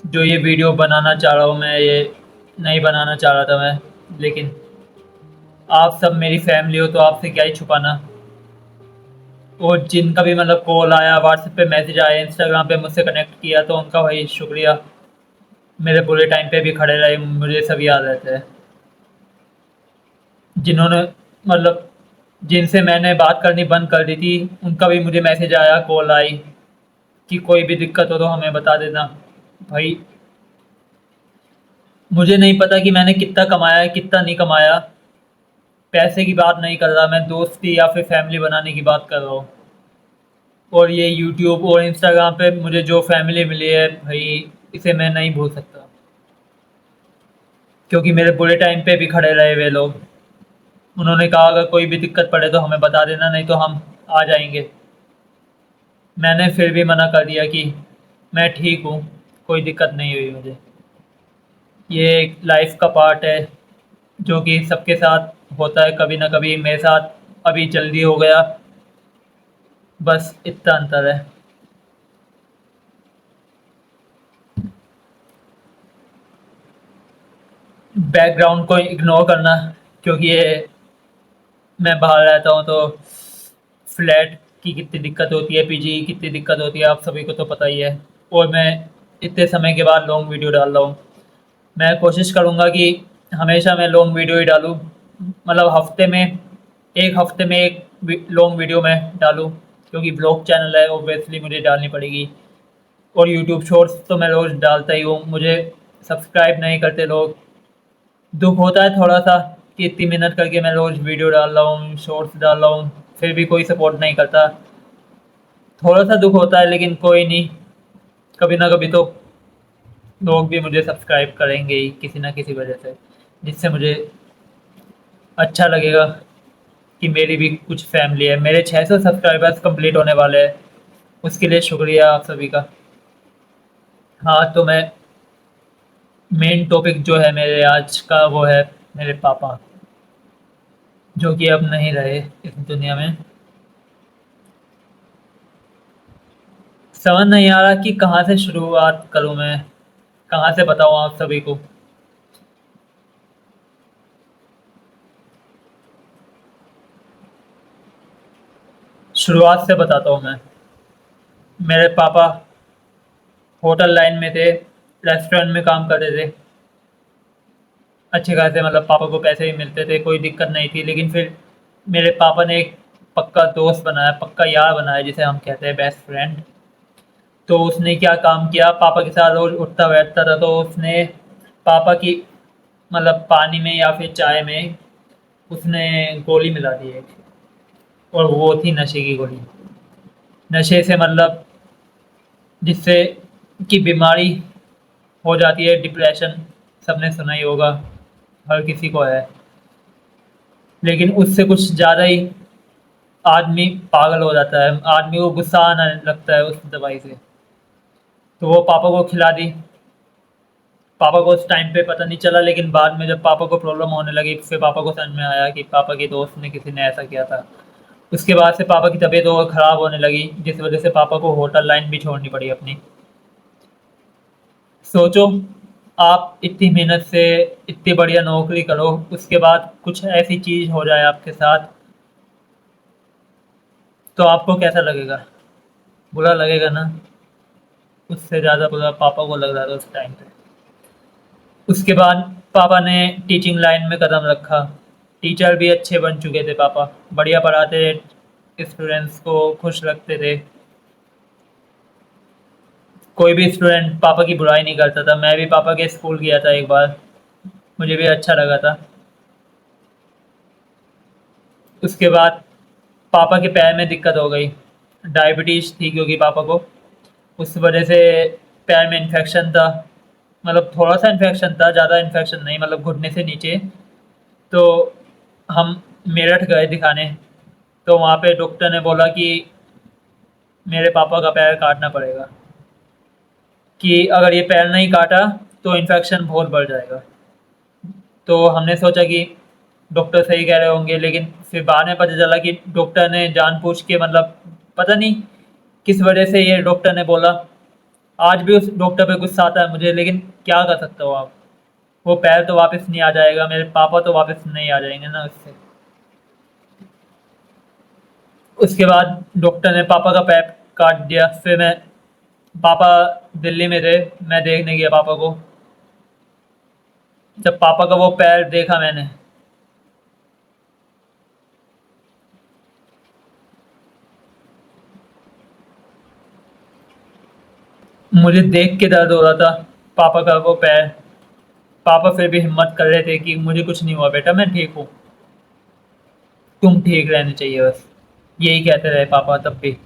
जो ये वीडियो बनाना चाह रहा हूँ मैं, ये नहीं बनाना चाह रहा था मैं, लेकिन आप सब मेरी फैमिली हो तो आपसे क्या ही छुपाना। और जिनका भी मतलब कॉल आया, व्हाट्सएप पे मैसेज आया, इंस्टाग्राम पे मुझसे कनेक्ट किया, तो उनका भाई शुक्रिया। मेरे बुरे टाइम पे भी खड़े रहे, मुझे सब याद रहता है। जिन्होंने मतलब जिनसे मैंने बात करनी बंद कर दी थी, उनका भी मुझे मैसेज आया, कॉल आई कि कोई भी दिक्कत हो तो हमें बता देना। भाई मुझे नहीं पता कि मैंने कितना कमाया है, कितना नहीं कमाया। पैसे की बात नहीं कर रहा मैं, दोस्ती या फिर फैमिली बनाने की बात कर रहा हूँ। और ये यूट्यूब और इंस्टाग्राम पे मुझे जो फैमिली मिली है भाई, इसे मैं नहीं भूल सकता। क्योंकि मेरे बुरे टाइम पे भी खड़े रहे वे लोग। उन्होंने कहा अगर कोई भी दिक्कत पड़े तो हमें बता देना, नहीं तो हम आ जाएंगे। मैंने फिर भी मना कर दिया कि मैं ठीक हूँ, कोई दिक्कत नहीं हुई मुझे। ये एक लाइफ का पार्ट है जो कि सबके साथ होता है कभी ना कभी। मेरे साथ अभी जल्दी हो गया, बस इतना अंतर है। बैकग्राउंड को इग्नोर करना, क्योंकि ये मैं बाहर रहता हूँ तो फ्लैट की कितनी दिक्कत होती है, पीजी की कितनी दिक्कत होती है, आप सभी को तो पता ही है। और मैं इतने समय के बाद लॉन्ग वीडियो डाल रहा हूँ। मैं कोशिश करूँगा कि हमेशा मैं लॉन्ग वीडियो ही डालूँ, मतलब हफ्ते में एक हफ्ते में एक लॉन्ग वीडियो मैं डालूँ। क्योंकि ब्लॉग चैनल है, ऑब्वियसली मुझे डालनी पड़ेगी। और यूट्यूब शॉर्ट्स तो मैं रोज़ डालता ही हूँ। मुझे सब्सक्राइब नहीं करते लोग, दुख होता है थोड़ा सा कि इतनी मेहनत करके मैं रोज़ वीडियो डाल रहा हूँ, शॉर्ट्स डाल रहा हूँ, फिर भी कोई सपोर्ट नहीं करता। थोड़ा सा दुख होता है, लेकिन कोई नहीं, कभी ना कभी तो लोग भी मुझे सब्सक्राइब करेंगे ही किसी ना किसी वजह से, जिससे मुझे अच्छा लगेगा कि मेरी भी कुछ फैमिली है। मेरे 600 सब्सक्राइबर्स कंप्लीट होने वाले हैं, उसके लिए शुक्रिया आप सभी का। हाँ, तो मैं मेन टॉपिक जो है मेरे आज का वो है मेरे पापा, जो कि अब नहीं रहे इस दुनिया में। समझ नहीं आ रहा कि कहाँ से शुरुआत करूँ मैं, कहाँ से बताऊँ आप सभी को। शुरुआत से बताता हूँ मैं। मेरे पापा होटल लाइन में थे, रेस्टोरेंट में काम करते थे। अच्छे खासे मतलब पापा को पैसे भी मिलते थे, कोई दिक्कत नहीं थी। लेकिन फिर मेरे पापा ने एक पक्का दोस्त बनाया, पक्का यार बनाया, जिसे हम कहते हैं बेस्ट फ्रेंड। तो उसने क्या काम किया, पापा के साथ रोज उठता बैठता था, तो उसने पापा की मतलब पानी में या फिर चाय में उसने गोली मिला दी एक। और वो थी नशे की गोली। नशे से मतलब जिससे कि बीमारी हो जाती है, डिप्रेशन, सबने सुना ही होगा, हर किसी को है। लेकिन उससे कुछ ज़्यादा ही आदमी पागल हो जाता है, आदमी को गुस्सा आने लगता है उस दवाई से। तो वो पापा को खिला दी। पापा को उस टाइम पे पता नहीं चला, लेकिन बाद में जब पापा को प्रॉब्लम होने लगी, फिर पापा को समझ में आया कि पापा के दोस्त ने किसी ने ऐसा किया था। उसके बाद से पापा की तबीयत और ख़राब होने लगी, जिस वजह से पापा को होटल लाइन भी छोड़नी पड़ी अपनी। सोचो, आप इतनी मेहनत से इतनी बढ़िया नौकरी करो, उसके बाद कुछ ऐसी चीज़ हो जाए आपके साथ, तो आपको कैसा लगेगा? बुरा लगेगा ना। उससे ज़्यादा बुरा पापा को लग रहा था उस टाइम पे। उसके बाद पापा ने टीचिंग लाइन में कदम रखा। टीचर भी अच्छे बन चुके थे पापा, बढ़िया पढ़ाते थे, स्टूडेंट्स को खुश रखते थे। कोई भी स्टूडेंट पापा की बुराई नहीं करता था। मैं भी पापा के स्कूल गया था एक बार, मुझे भी अच्छा लगा था। उसके बाद पापा के पैर में दिक्कत हो गई, डायबिटीज़ थी क्योंकि पापा को, उस वजह से पैर में इन्फेक्शन था। मतलब थोड़ा सा इन्फेक्शन था, ज़्यादा इन्फेक्शन नहीं, मतलब घुटने से नीचे। तो हम मेरठ गए दिखाने, तो वहाँ पे डॉक्टर ने बोला कि मेरे पापा का पैर काटना पड़ेगा, कि अगर ये पैर नहीं काटा तो इन्फेक्शन बहुत बढ़ जाएगा। तो हमने सोचा कि डॉक्टर सही कह रहे होंगे, लेकिन फिर बाद में पता चला कि डॉक्टर ने जानबूझ के मतलब पता नहीं किस वजह से ये डॉक्टर ने बोला आज भी उस डॉक्टर पे गुस्सा आता है मुझे, लेकिन क्या कर सकता हूँ आप। वो पैर तो वापस नहीं आ जाएगा, मेरे पापा तो वापस नहीं आ जाएंगे ना उससे। उसके बाद डॉक्टर ने पापा का पैर काट दिया। फिर मैं पापा दिल्ली में थे, मैं देखने गया पापा को। जब पापा का वो पैर देखा मैंने, मुझे देख के दर्द हो रहा था पापा का वो पैर। पापा फिर भी हिम्मत कर रहे थे कि मुझे कुछ नहीं हुआ बेटा, मैं ठीक हूँ, तुम ठीक रहने चाहिए बस। यही कहते रहे पापा तब भी।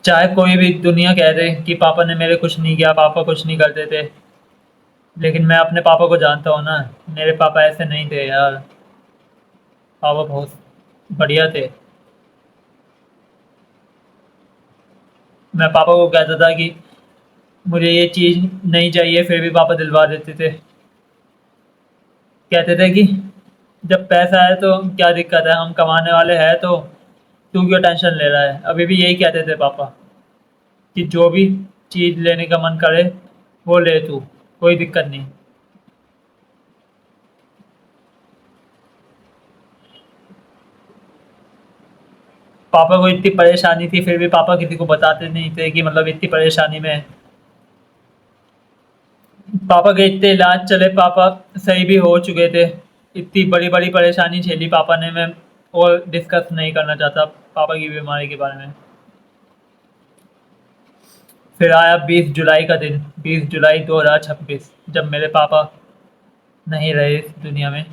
चाहे कोई भी दुनिया कह दे कि पापा ने मेरे कुछ नहीं किया, पापा कुछ नहीं करते थे, लेकिन मैं अपने पापा को जानता हूँ ना। मेरे पापा ऐसे नहीं थे यार। पापा बहुत बढ़िया थे। मैं पापा को कहता था कि मुझे ये चीज़ नहीं चाहिए, फिर भी पापा दिलवा देते थे। कहते थे कि जब पैसा है तो क्या दिक्कत है, हम कमाने वाले हैं तो तू क्यों टेंशन ले रहा है। अभी भी यही कहते थे पापा कि जो भी चीज़ लेने का मन करे वो ले तू, कोई दिक्कत नहीं। पापा को इतनी परेशानी थी, फिर भी पापा किसी को बताते नहीं थे कि मतलब इतनी परेशानी में है। पापा के इतने इलाज चले, पापा सही भी हो चुके थे। इतनी बड़ी बड़ी परेशानी झेली पापा ने। मैं और डिस्कस नहीं करना चाहता पापा की बीमारी के बारे में। फिर आया 20 जुलाई का दिन, 20 जुलाई 2026, जब मेरे पापा नहीं रहे इस दुनिया में।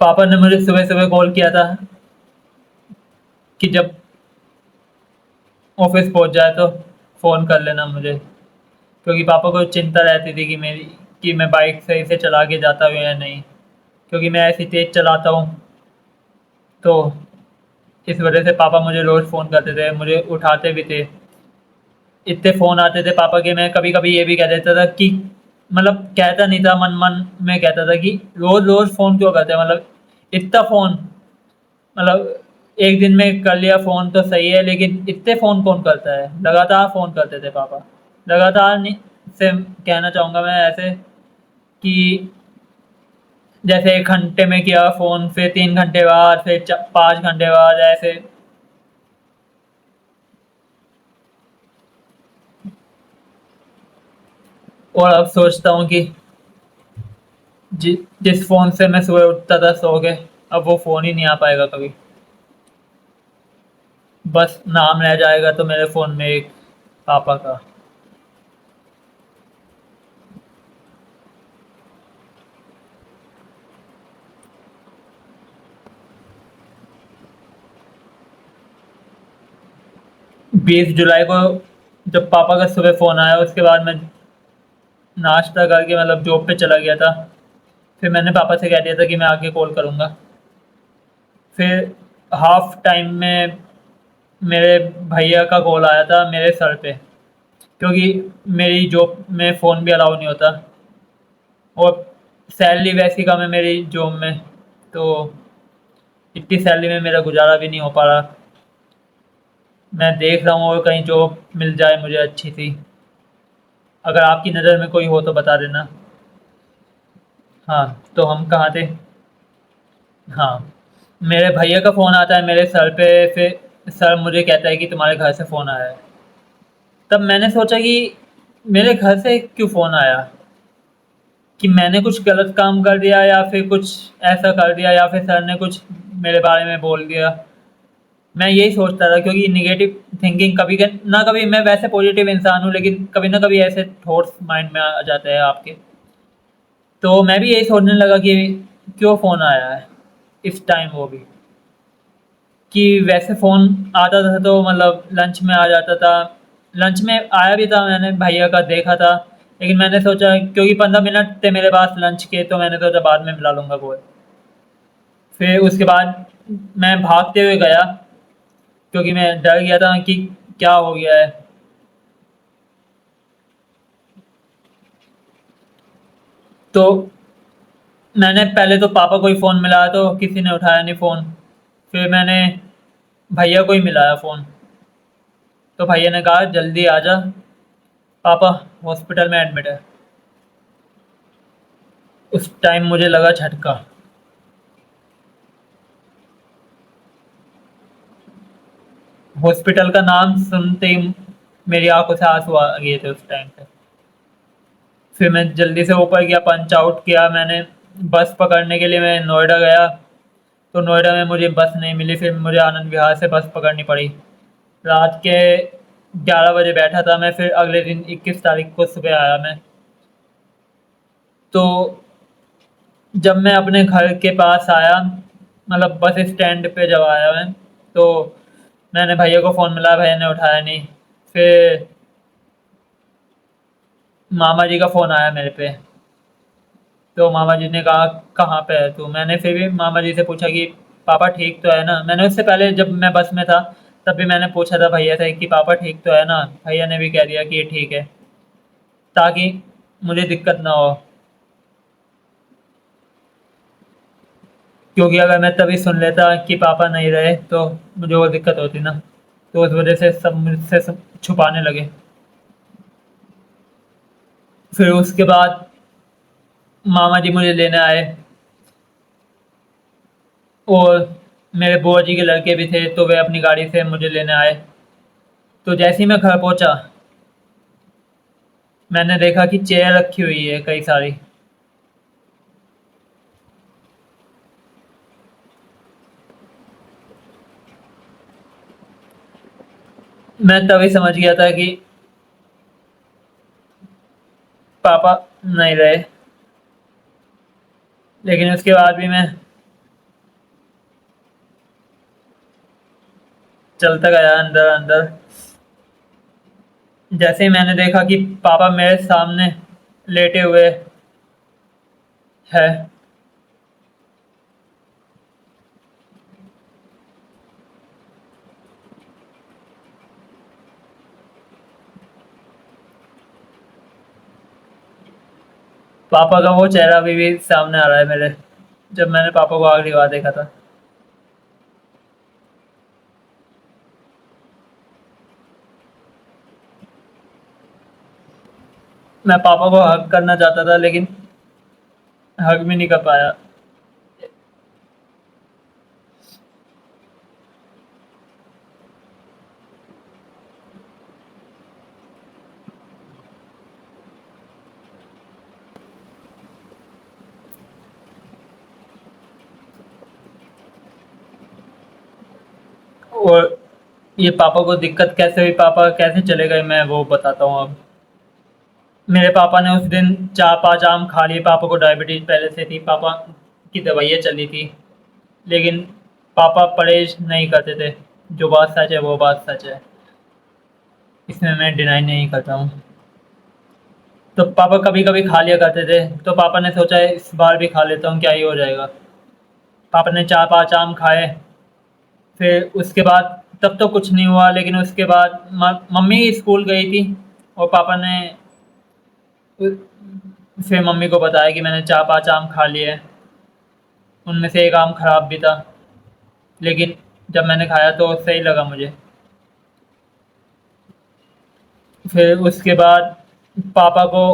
पापा ने मुझे सुबह सुबह कॉल किया था कि जब ऑफिस पहुंच जाए तो फ़ोन कर लेना मुझे, क्योंकि पापा को चिंता रहती थी कि मेरी, कि मैं बाइक सही से चला के जाता हूँ या नहीं, क्योंकि मैं ऐसी तेज़ चलाता हूँ। तो इस वजह से पापा मुझे रोज़ फ़ोन करते थे, मुझे उठाते भी थे। इतने फ़ोन आते थे पापा के, मैं कभी कभी ये भी कह देता था कि मतलब कहता नहीं था, मन मन में कहता था कि रोज़ रोज़ फ़ोन क्यों करते हैं, मतलब इतना फ़ोन, मतलब एक दिन में कर लिया फ़ोन तो सही है, लेकिन इतने फ़ोन कौन करता है। लगातार फ़ोन करते थे पापा। लगातार नहीं से कहना चाहूँगा मैं ऐसे कि जैसे 1 घंटे में किया फ़ोन, फिर 3 घंटे बाद, फिर 5 घंटे बाद, ऐसे। और अब सोचता हूँ कि जिस फ़ोन से मैं सुबह उठता था सो के, अब वो फ़ोन ही नहीं आ पाएगा कभी। बस नाम रह जाएगा तो मेरे फ़ोन में एक पापा का। 20 जुलाई को जब पापा का सुबह फ़ोन आया, उसके बाद मैं नाश्ता करके मतलब जॉब पे चला गया था। फिर मैंने पापा से कह दिया था कि मैं आके कॉल करूँगा। फिर हाफ टाइम में मेरे भैया का कॉल आया था मेरे सर पे, क्योंकि मेरी जॉब में फ़ोन भी अलाउ नहीं होता, और सैलरी वैसी कम है मेरी जॉब में, तो इतनी सैलरी में मेरा गुजारा भी नहीं हो पा रहा। मैं देख रहा हूँ और कहीं जॉब मिल जाए मुझे अच्छी सी। अगर आपकी नज़र में कोई हो तो बता देना। हाँ, तो हम कहाँ थे? हाँ, मेरे भैया का फ़ोन आता है मेरे सर पे। फिर सर मुझे कहता है कि तुम्हारे घर से फ़ोन आया है। तब मैंने सोचा कि मेरे घर से क्यों फ़ोन आया, कि मैंने कुछ गलत काम कर दिया या फिर कुछ ऐसा कर दिया, या फिर सर ने कुछ मेरे बारे में बोल दिया। मैं यही सोचता था, क्योंकि नेगेटिव थिंकिंग कभी ना कभी, मैं वैसे पॉजिटिव इंसान हूँ, लेकिन कभी ना कभी ऐसे थॉट्स माइंड में आ जाते हैं आपके। तो मैं भी यही सोचने लगा कि क्यों फ़ोन आया है इस टाइम, वो भी कि वैसे फ़ोन आता था तो मतलब लंच में आ जाता था। लंच में आया भी था, मैंने भैया का देखा था, लेकिन मैंने सोचा क्योंकि 15 मिनट थे मेरे पास लंच के, तो मैंने सोचा बाद में मिला लूँगा कॉल। फिर उसके बाद मैं भागते हुए गया, क्योंकि मैं डर गया था कि क्या हो गया है। तो मैंने पहले तो पापा को ही फ़ोन मिलाया तो किसी ने उठाया नहीं फ़ोन। फिर मैंने भैया को ही मिलाया फ़ोन। तो भैया ने कहा जल्दी आ जा, पापा हॉस्पिटल में एडमिट है। उस टाइम मुझे लगा झटका। हॉस्पिटल का नाम सुनते ही मेरी आंखों से आंसू आ गए थे उस टाइम पे। फिर मैं जल्दी से ऊपर गया, पंच आउट किया मैंने। बस पकड़ने के लिए मैं नोएडा गया, तो नोएडा में मुझे बस नहीं मिली। फिर मुझे आनंद विहार से बस पकड़नी पड़ी। रात के 11 बजे बैठा था मैं, फिर अगले दिन 21 तारीख को सुबह आया मैं। तो जब मैं अपने घर के पास आया, मतलब बस स्टैंड पे जब आया मैं, तो मैंने भैया को फ़ोन मिलाया, भैया ने उठाया नहीं। फिर मामा जी का फ़ोन आया मेरे पे। तो मामा जी ने कहा कहाँ पे है तू? मैंने फिर भी मामा जी से पूछा कि पापा ठीक तो है ना? मैंने उससे पहले जब मैं बस में था तब भी मैंने पूछा था भैया से कि पापा ठीक तो है ना? भैया ने भी कह दिया कि ये ठीक है, ताकि मुझे दिक्कत ना हो। क्योंकि अगर मैं तभी सुन लेता कि पापा नहीं रहे तो मुझे वो दिक्कत होती ना। तो उस वजह से सब मुझसे सब छुपाने लगे। फिर उसके बाद मामा जी मुझे लेने आए, और मेरे बुआ जी के लड़के भी थे तो वे अपनी गाड़ी से मुझे लेने आए। तो जैसे ही मैं घर पहुंचा, मैंने देखा कि चेयर रखी हुई है कई सारी। मैं तभी समझ गया था कि पापा नहीं रहे। लेकिन उसके बाद भी मैं चलता गया अंदर अंदर। जैसे ही मैंने देखा कि पापा मेरे सामने लेटे हुए है, पापा का वो चेहरा अभी भी सामने आ रहा है मेरे, जब मैंने पापा को आखिरी बार देखा था। मैं पापा को हग करना चाहता था, लेकिन हग भी नहीं कर पाया। और ये पापा को दिक्कत कैसे हुई, पापा कैसे चले गए, मैं वो बताता हूँ अब। मेरे पापा ने उस दिन 4-5 आम खा लिए। पापा को डायबिटीज पहले से थी, पापा की दवाइयाँ चली थी, लेकिन पापा परहेज नहीं करते थे। जो बात सच है वो बात सच है, इसमें मैं डिनाई नहीं करता हूँ। तो पापा कभी कभी खा लिया करते थे, तो पापा ने सोचा इस बार भी खा लेता हूँ, क्या ही हो जाएगा। पापा ने 4-5 आम खाए। फिर उसके बाद तब तो कुछ नहीं हुआ, लेकिन उसके बाद मम्मी स्कूल गई थी, और पापा ने फिर मम्मी को बताया कि मैंने 4-5 आम खा लिए हैं। उनमें से एक आम खराब भी था, लेकिन जब मैंने खाया तो सही लगा मुझे। फिर उसके बाद पापा को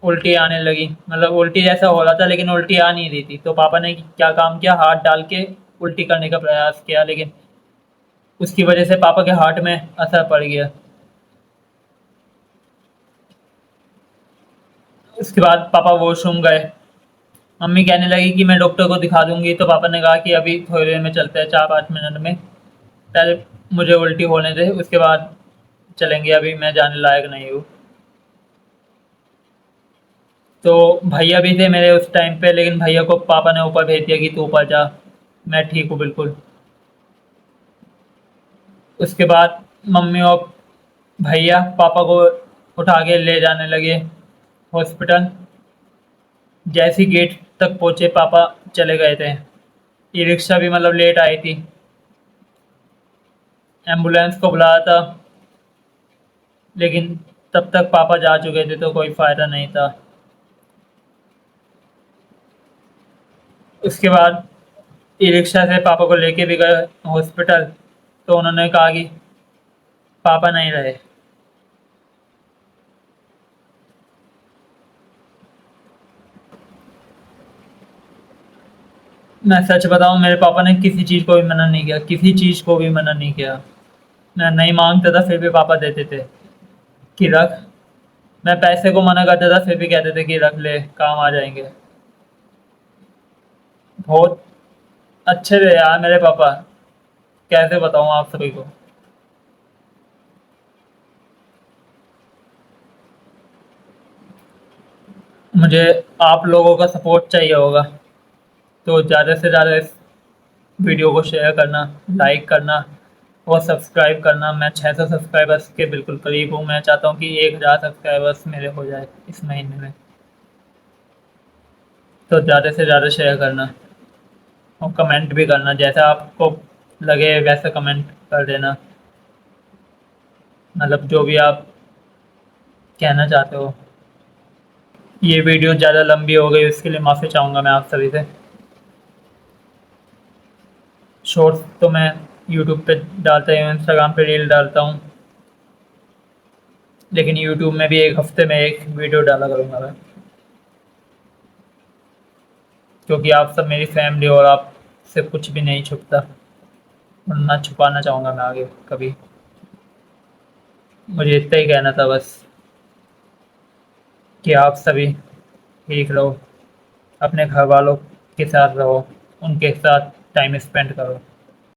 उल्टी आने लगी, मतलब उल्टी जैसा हो रहा था लेकिन उल्टी आ नहीं रही थी। तो पापा ने क्या काम किया, हाथ डाल के उल्टी करने का प्रयास किया, लेकिन उसकी वजह से पापा के हार्ट में असर पड़ गया। उसके बाद पापा वॉशरूम गए। मम्मी कहने लगी कि मैं डॉक्टर को दिखा दूंगी, तो पापा ने कहा कि अभी थोड़ी देर में चलते हैं, 4-5 मिनट में। पहले मुझे उल्टी होने दे, उसके बाद चलेंगे, अभी मैं जाने लायक नहीं हूँ। तो भैया भी थे मेरे उस टाइम पे, लेकिन भैया को पापा ने ऊपर भेज दिया कि तू ऊपर जा, मैं ठीक हूँ बिल्कुल। उसके बाद मम्मी और भैया पापा को उठा के ले जाने लगे हॉस्पिटल। जैसे ही गेट तक पहुँचे पापा चले गए थे। ई रिक्शा भी मतलब लेट आई थी। एम्बुलेंस को बुलाया था, लेकिन तब तक पापा जा चुके थे तो कोई फ़ायदा नहीं था। उसके बाद ई रिक्शा से पापा को लेके भी गए हॉस्पिटल, तो उन्होंने कहा कि पापा नहीं रहे। मैं सच बताऊं, मेरे पापा ने किसी चीज़ को भी मना नहीं किया, किसी चीज़ को भी मना नहीं किया। मैं नहीं मांगता था फिर भी पापा देते थे कि रख। मैं पैसे को मना करता था फिर भी कहते थे कि रख ले, काम आ जाएंगे। बहुत अच्छे थे यार मेरे पापा। कैसे बताऊं आप सभी को। मुझे आप लोगों का सपोर्ट चाहिए होगा, तो ज़्यादा से ज़्यादा इस वीडियो को शेयर करना, लाइक करना और सब्सक्राइब करना। मैं 600 सब्सक्राइबर्स के बिल्कुल करीब हूँ। मैं चाहता हूँ कि 1000 सब्सक्राइबर्स मेरे हो जाए इस महीने में। तो ज़्यादा से ज़्यादा शेयर करना और कमेंट भी करना, जैसा आपको लगे वैसा कमेंट कर देना। मतलब जो भी आप कहना चाहते हो। ये वीडियो ज़्यादा लंबी हो गई, उसके लिए माफ़ी चाहूँगा मैं आप सभी से। शॉर्ट्स तो मैं यूट्यूब पे डालता ही हूँ, इंस्टाग्राम पे रील डालता हूँ, लेकिन यूट्यूब में भी एक हफ्ते में एक वीडियो डाला करूँगा मैं, क्योंकि आप सब मेरी फैमिली और आपसे कुछ भी नहीं छुपता और ना छुपाना चाहूँगा मैं आगे कभी। मुझे इतना ही कहना था बस, कि आप सभी ठीक रहो, अपने घर वालों के साथ रहो, उनके साथ टाइम स्पेंड करो।